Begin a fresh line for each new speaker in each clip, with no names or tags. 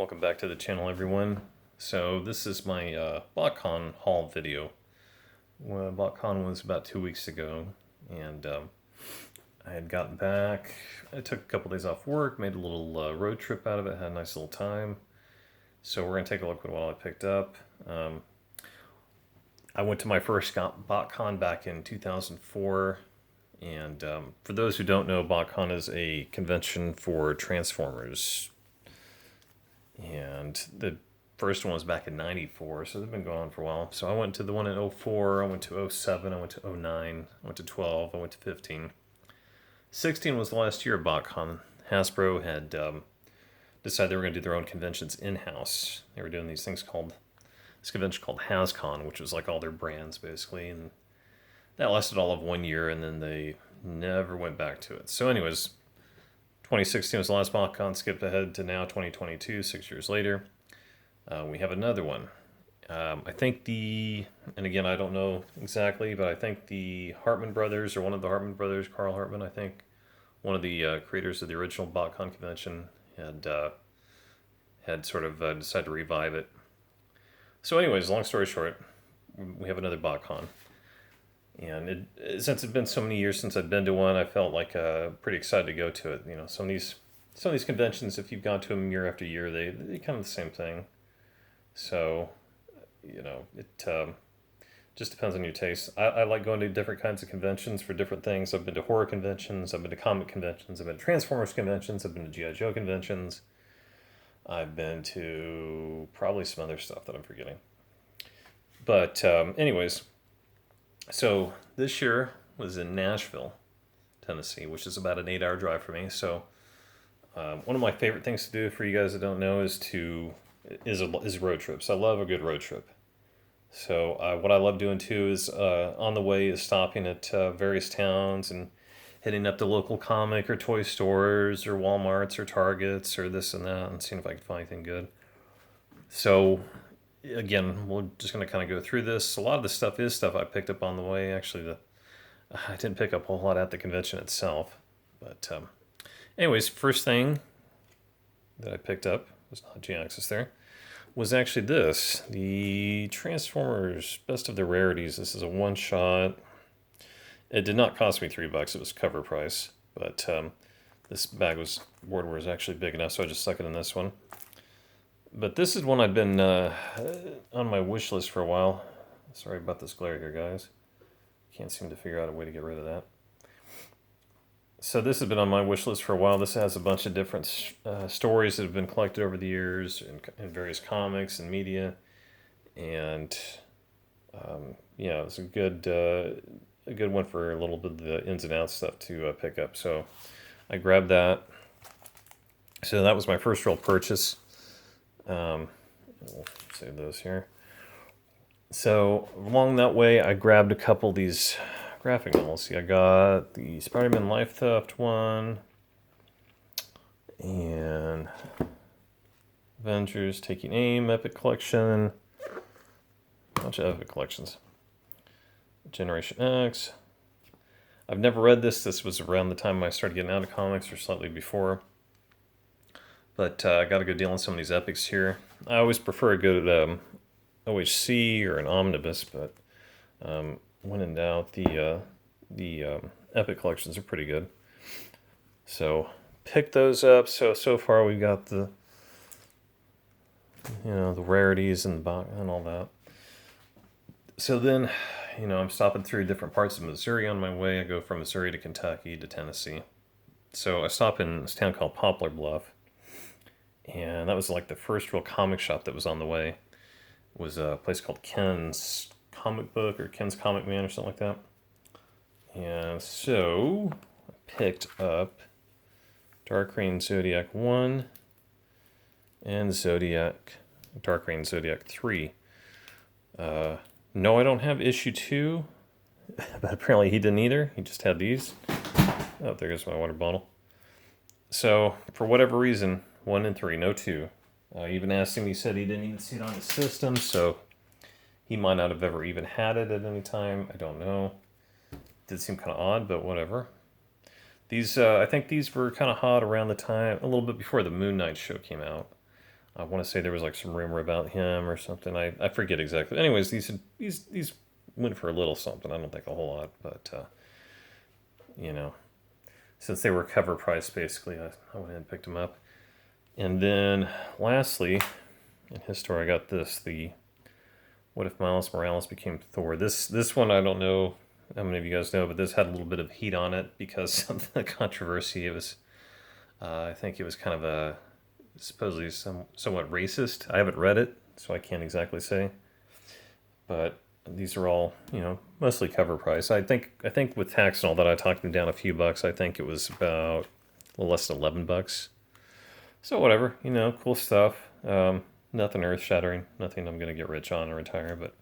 Welcome back to the channel, everyone. So this is my Botcon haul video. Well, Botcon was about 2 weeks ago, and I had gotten back. I took a couple days off work, made a little road trip out of it, had a nice little time. So we're going to take a look at what I picked up. I went to my first Botcon back in 2004. And for those who don't know, Botcon is a convention for Transformers. And the first one was back in 94, so they've been going on for a while. So I went to the one in 04, I went to 07, I went to 09, I went to 12, I went to 15. 16 was the last year of Botcon. Hasbro had decided they were going to do their own conventions in-house. They were doing this convention called HasCon, which was like all their brands, basically. And that lasted all of 1 year, and then they never went back to it. So anyways, 2016 was the last Botcon, skipped ahead to now 2022, 6 years later. We have another one. I think and again, I don't know exactly, but I think the Hartman brothers, or one of the Hartman brothers, Carl Hartman, I think, one of the creators of the original Botcon convention, had sort of decided to revive it. So anyways, long story short, we have another Botcon. And since it's been so many years since I've been to one, I felt like pretty excited to go to it. You know, some of these conventions, if you've gone to them year after year, they kind of the same thing. So, you know, it just depends on your taste. I like going to different kinds of conventions for different things. I've been to horror conventions, I've been to comic conventions, I've been to Transformers conventions, I've been to G.I. Joe conventions. I've been to probably some other stuff that I'm forgetting. But anyways, so this year was in Nashville, Tennessee, which is about an 8-hour drive for me. So one of my favorite things to do, for you guys that don't know, is road trips. I love a good road trip. So what I love doing too is on the way is stopping at various towns and hitting up the local comic or toy stores or Walmarts or Targets or this and that and seeing if I can find anything good. So again, we're just going to kind of go through this. A lot of the stuff is stuff I picked up on the way. Actually, I didn't pick up a whole lot at the convention itself. But anyways, first thing that I picked up was not G-Axis there, was actually this. The Transformers Best of the Rarities. This is a one-shot. It did not cost me $3. It was cover price. But this board was actually big enough, so I just stuck it in this one. But this is one I've been on my wish list for a while. Sorry about this glare here, guys. Can't seem to figure out a way to get rid of that. So this has been on my wish list for a while. This has a bunch of different stories that have been collected over the years in various comics and media. And yeah, it's a good one for a little bit of the ins and outs stuff to pick up. So I grabbed that. So that was my first real purchase. We'll save those here. So along that way, I grabbed a couple of these graphic novels. See, I got the Spider-Man Life Theft one, and Avengers Taking Aim Epic Collection, a bunch of Epic Collections. Generation X. I've never read this. This was around the time I started getting out of comics, or slightly before. But I got a good deal on some of these epics here. I always prefer a good OHC or an omnibus, but when in doubt, the epic collections are pretty good. So pick those up. So far we've got the rarities and all that. So then, I'm stopping through different parts of Missouri on my way. I go from Missouri to Kentucky to Tennessee. So I stop in this town called Poplar Bluff. And that was like the first real comic shop that was on the way. It was a place called Ken's Comic Book or Ken's Comic Man or something like that. And so I picked up Dark Reign Zodiac 1 and Dark Reign Zodiac 3. No, I don't have issue 2, but apparently he didn't either. He just had these. Oh, there goes my water bottle. So for whatever reason, 1 and 3, no 2. Even asked him, he said he didn't even see it on his system, so he might not have ever even had it at any time. I don't know. Did seem kind of odd, but whatever. These, I think these were kind of hot around the time, a little bit before the Moon Knight show came out. I want to say there was like some rumor about him or something. I forget exactly. Anyways, these went for a little something. I don't think a whole lot, but you know, since they were cover price, basically, I went ahead and picked them up. And then, lastly, in his store, I got this: the What If Miles Morales Became Thor. This one I don't know how many of you guys know, but this had a little bit of heat on it because of the controversy. It was, I think, it was kind of a supposedly somewhat racist. I haven't read it, so I can't exactly say. But these are all, mostly cover price. I think with tax and all that, I talked them down a few bucks. I think it was about a little less than $11. So whatever, cool stuff. Nothing earth shattering. Nothing I'm gonna get rich on or retire, but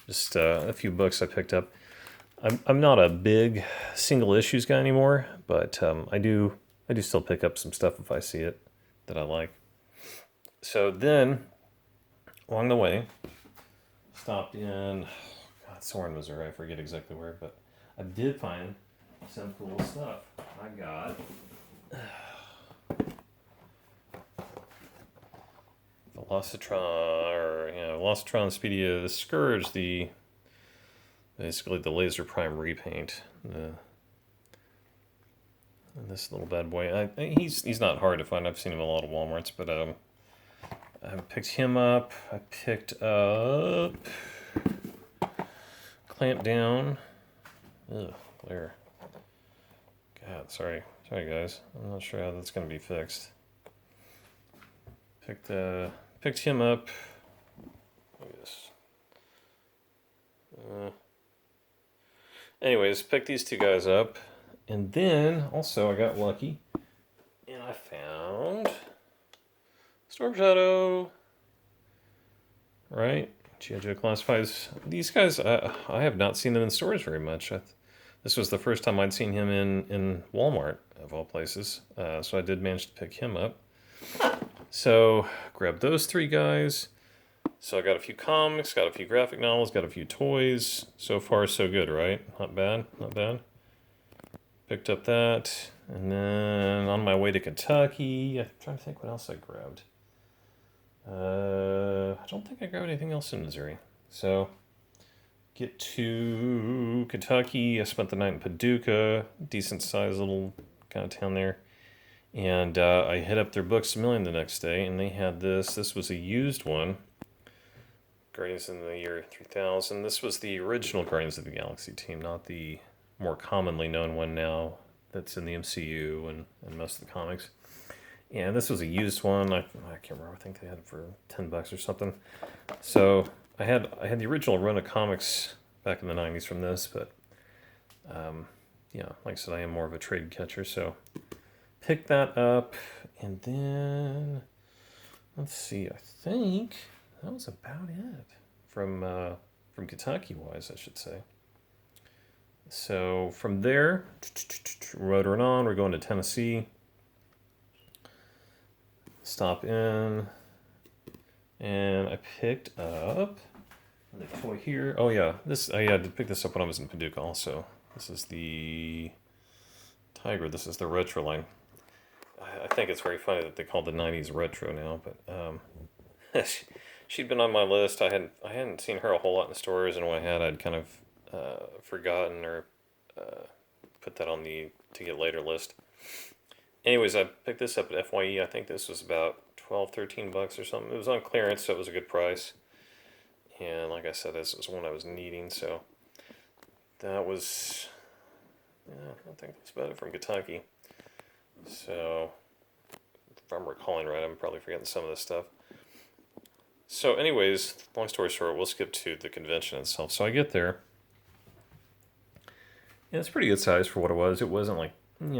just a few books I picked up. I'm not a big single issues guy anymore, but I do still pick up some stuff if I see it that I like. So then, along the way, stopped in Soren, Missouri. I forget exactly where, but I did find some cool stuff. I got the Velocitron Speedia, the Scourge, basically the Laser Prime repaint. And this little bad boy, he's not hard to find. I've seen him in a lot of Walmarts, but I picked him up. I picked up Clamp Down. Ugh, glare. God, sorry guys. I'm not sure how that's gonna be fixed. Picked him up. Look at this. Anyways, picked these two guys up, and then also I got lucky, and I found Storm Shadow. Right, G.I. Joe Classifieds. These guys, I have not seen them in stores very much. This was the first time I'd seen him in Walmart, of all places. So I did manage to pick him up. So grabbed those three guys. So I got a few comics, got a few graphic novels, got a few toys. So far, so good, right? Not bad, not bad. Picked up that. And then on my way to Kentucky, I'm trying to think what else I grabbed. I don't think I grabbed anything else in Missouri. So get to Kentucky. I spent the night in Paducah, decent sized little kind of town there. And I hit up their Books A Million the next day, and they had this. This was a used one. Guardians in the Year 3000. This was the original Guardians of the Galaxy team, not the more commonly known one now that's in the MCU and most of the comics. And this was a used one. I can't remember. I think they had it for $10 or something. So I had the original run of comics back in the 90s from this, but like I said, I am more of a trade catcher, so picked that up. And then let's see, I think that was about it from Kentucky wise, I should say. So from there, motoring on, we're going to Tennessee. Stop in, and I picked up the toy here. Oh yeah, I had to pick this up when I was in Paducah also. This is the Tiger. This is the retro line. I think it's very funny that they call the 90s retro now, but she'd been on my list. I hadn't seen her a whole lot in the stores, and when I had, I'd kind of forgotten or put that on the to get later list. Anyways, I picked this up at FYE. I think this was about $12-13 or something. It was on clearance, so it was a good price. And like I said, this was one I was needing, so that was, I think that's about it from Kentucky. So, if I'm recalling right, I'm probably forgetting some of this stuff. So anyways, long story short, we'll skip to the convention itself. So I get there, and it's pretty good size for what it was. It wasn't like,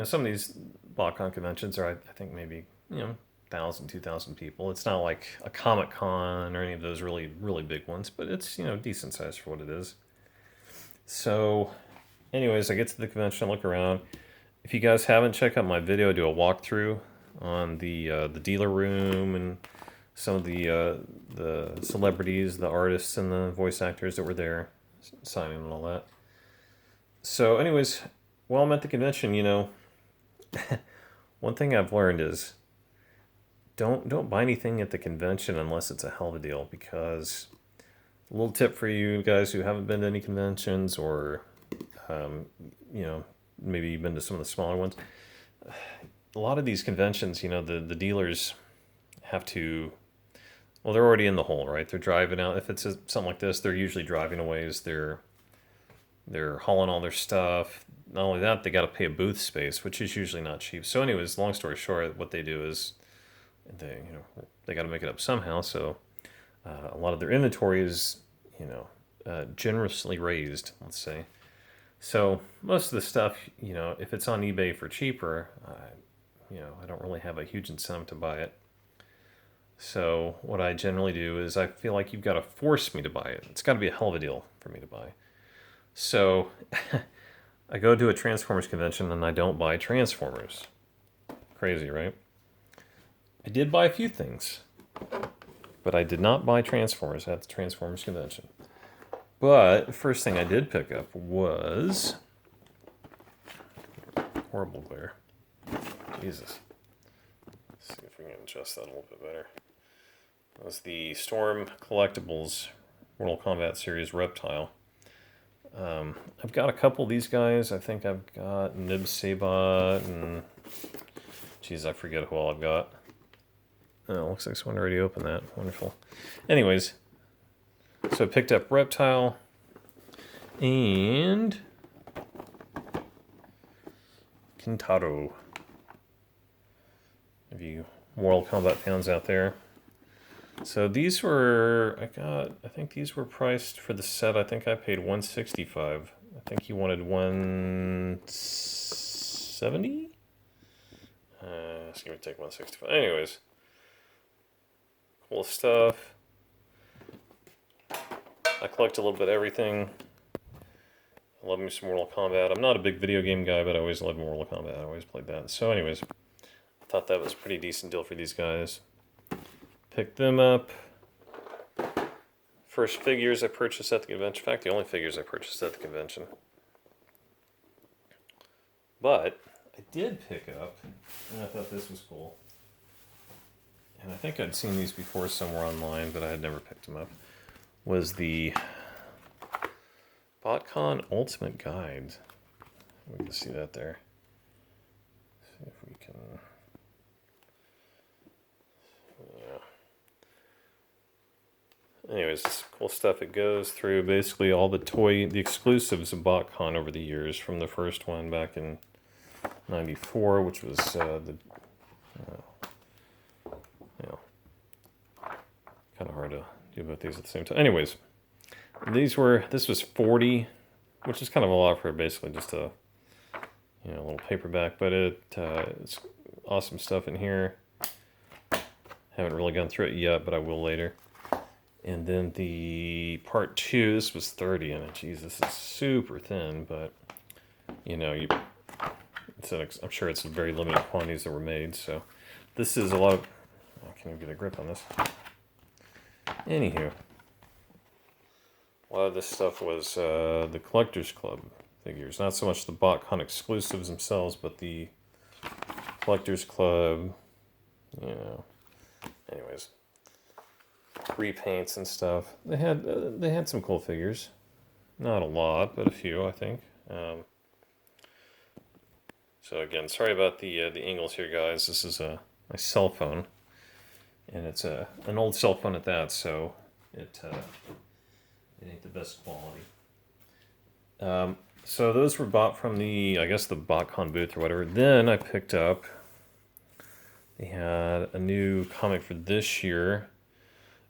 some of these Botcon conventions are, I think, maybe, 1,000, 2,000 people. It's not like a Comic Con or any of those really, really big ones, but it's, decent size for what it is. So, anyways, I get to the convention, I look around. If you guys haven't checked out my video, I do a walkthrough on the dealer room and some of the celebrities, the artists, and the voice actors that were there signing and all that. So, anyways, while I'm at the convention, one thing I've learned is don't buy anything at the convention unless it's a hell of a deal, because a little tip for you guys who haven't been to any conventions, or um, you know, maybe you've been to some of the smaller ones. A lot of these conventions, the dealers have to, well, they're already in the hole, right? They're driving out. If it's something like this, they're usually driving away as they're hauling all their stuff. Not only that, they got to pay a booth space, which is usually not cheap. So, anyways, long story short, what they do is they got to make it up somehow. So, a lot of their inventory is generously raised, let's say. So most of the stuff, if it's on eBay for cheaper, I don't really have a huge incentive to buy it. So what I generally do is I feel like you've got to force me to buy it. It's got to be a hell of a deal for me to buy. So I go to a Transformers convention and I don't buy Transformers. Crazy, right? I did buy a few things, but I did not buy Transformers at the Transformers convention. But the first thing I did pick up was... horrible glare. Jesus. Let's see if we can adjust that a little bit better. It was the Storm Collectibles Mortal Kombat series Reptile. I've got a couple of these guys. I think I've got Nib Sabat and... Geez, I forget who all I've got. Oh, looks like someone already opened that. Wonderful. Anyways, so I picked up Reptile and Kintaro. If you Mortal Kombat fans out there. So these were, I think these were priced for the set. I think I paid $165. I think he wanted $170. Let's give me take $165. Anyways, cool stuff. I collect a little bit of everything. I love me some Mortal Kombat. I'm not a big video game guy, but I always loved Mortal Kombat. I always played that. So anyways, I thought that was a pretty decent deal for these guys. Picked them up. First figures I purchased at the convention. In fact, the only figures I purchased at the convention. But I did pick up, and I thought this was cool. And I think I'd seen these before somewhere online, but I had never picked them up. Was the Botcon Ultimate Guide. We can see that there. See if we can... Anyways, it's cool stuff. It goes through basically all the exclusives of Botcon over the years, from the first one back in '94, which was kind of hard to do both these at the same time. Anyways, this was 40, which is kind of a lot for basically just a little paperback, but it's awesome stuff in here. Haven't really gone through it yet, but I will later. And then the part 2, this was 30 in it. Jeez, this is super thin, but I'm sure it's very limited quantities that were made. So this is a lot of... I can't even get a grip on this. Anywho, a lot of this stuff was the Collectors Club figures. Not so much the Botcon exclusives themselves, but the Collectors Club, Anyways, repaints and stuff. They had some cool figures. Not a lot, but a few, I think. So again, sorry about the angles here, guys. This is my cell phone, and it's an old cell phone at that, so it ain't the best quality. So those were bought from the Botcon booth or whatever. Then I picked up. They had a new comic for this year.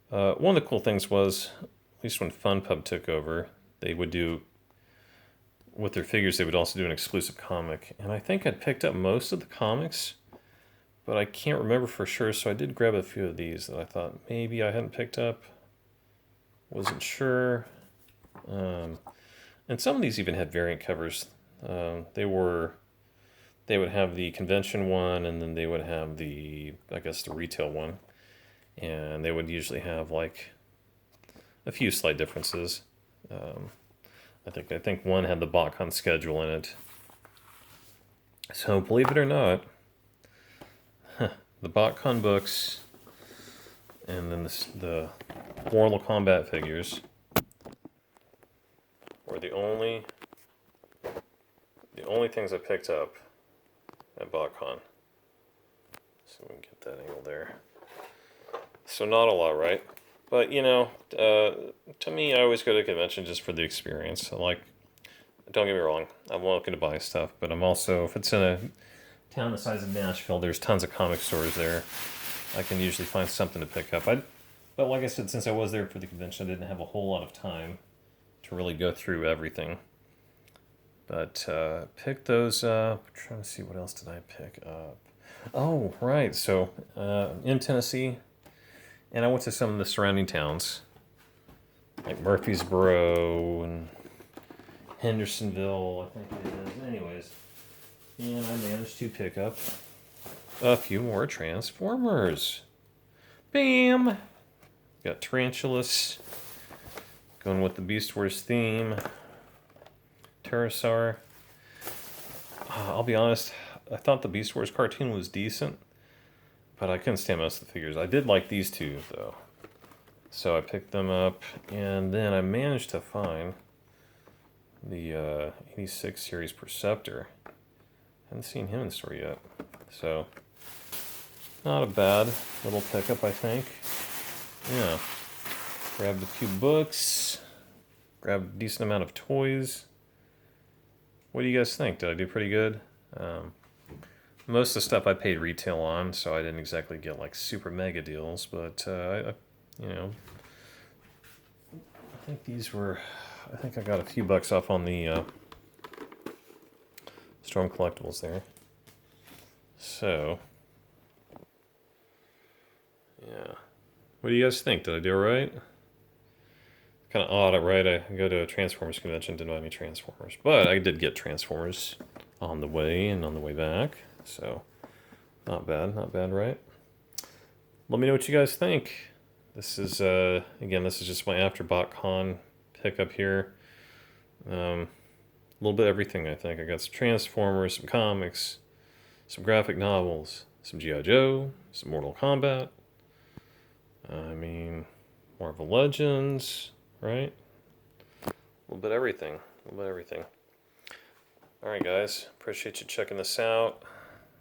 One of the cool things was, at least when FunPub took over, they would do, with their figures, they would also do an exclusive comic. And I think I'd picked up most of the comics, but I can't remember for sure, so I did grab a few of these that I thought maybe I hadn't picked up. Wasn't sure. And some of these even had variant covers. They would have the convention one, and then they would have the retail one. And they would usually have like a few slight differences. I think one had the Botcon schedule in it. So believe it or not, the Botcon books, and then the Mortal Kombat figures were the only things I picked up at Botcon. So we can get that angle there. So not a lot, right? But you know, to me, I always go to a convention just for the experience. Don't get me wrong, I'm looking to buy stuff, but I'm also, if it's in a town the size of Nashville, there's tons of comic stores there. I can usually find something to pick up. But like I said, since I was there for the convention, I didn't have a whole lot of time to really go through everything. But pick those up. I'm trying to see, what else did I pick up? Oh, right. So in Tennessee, and I went to some of the surrounding towns, like Murfreesboro and Hendersonville, I think it is. Anyways, and I managed to pick up a few more Transformers. Bam! Got Tarantulas, going with the Beast Wars theme. Pterosaur. I'll be honest, I thought the Beast Wars cartoon was decent, but I couldn't stand most of the figures. I did like these two, though. So I picked them up, and then I managed to find the 86 series Perceptor. Haven't seen him in the store yet. So, not a bad little pickup, I think. Yeah. Grabbed a few books. Grabbed a decent amount of toys. What do you guys think? Did I do pretty good? Most of the stuff I paid retail on, so I didn't exactly get like super mega deals, but you know, I think I got a few bucks off on the Storm Collectibles there. So, yeah. What do you guys think? Did I do all right? Kind of odd, right? I go to a Transformers convention, didn't buy any Transformers. But I did get Transformers on the way and on the way back. So, not bad, right? Let me know what you guys think. This is, again, this is just my after Botcon pickup here. A little bit of everything, I think. I got some Transformers, some comics, some graphic novels, some G.I. Joe, some Mortal Kombat. I mean, Marvel Legends, right? A little bit of everything. All right, guys. Appreciate you checking this out.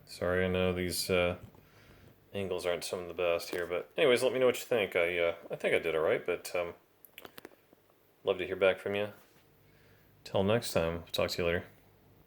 Sorry, I know these angles aren't some of the best here, but anyways, let me know what you think. I think I did all right, but love to hear back from you. Till next time. Talk to you later.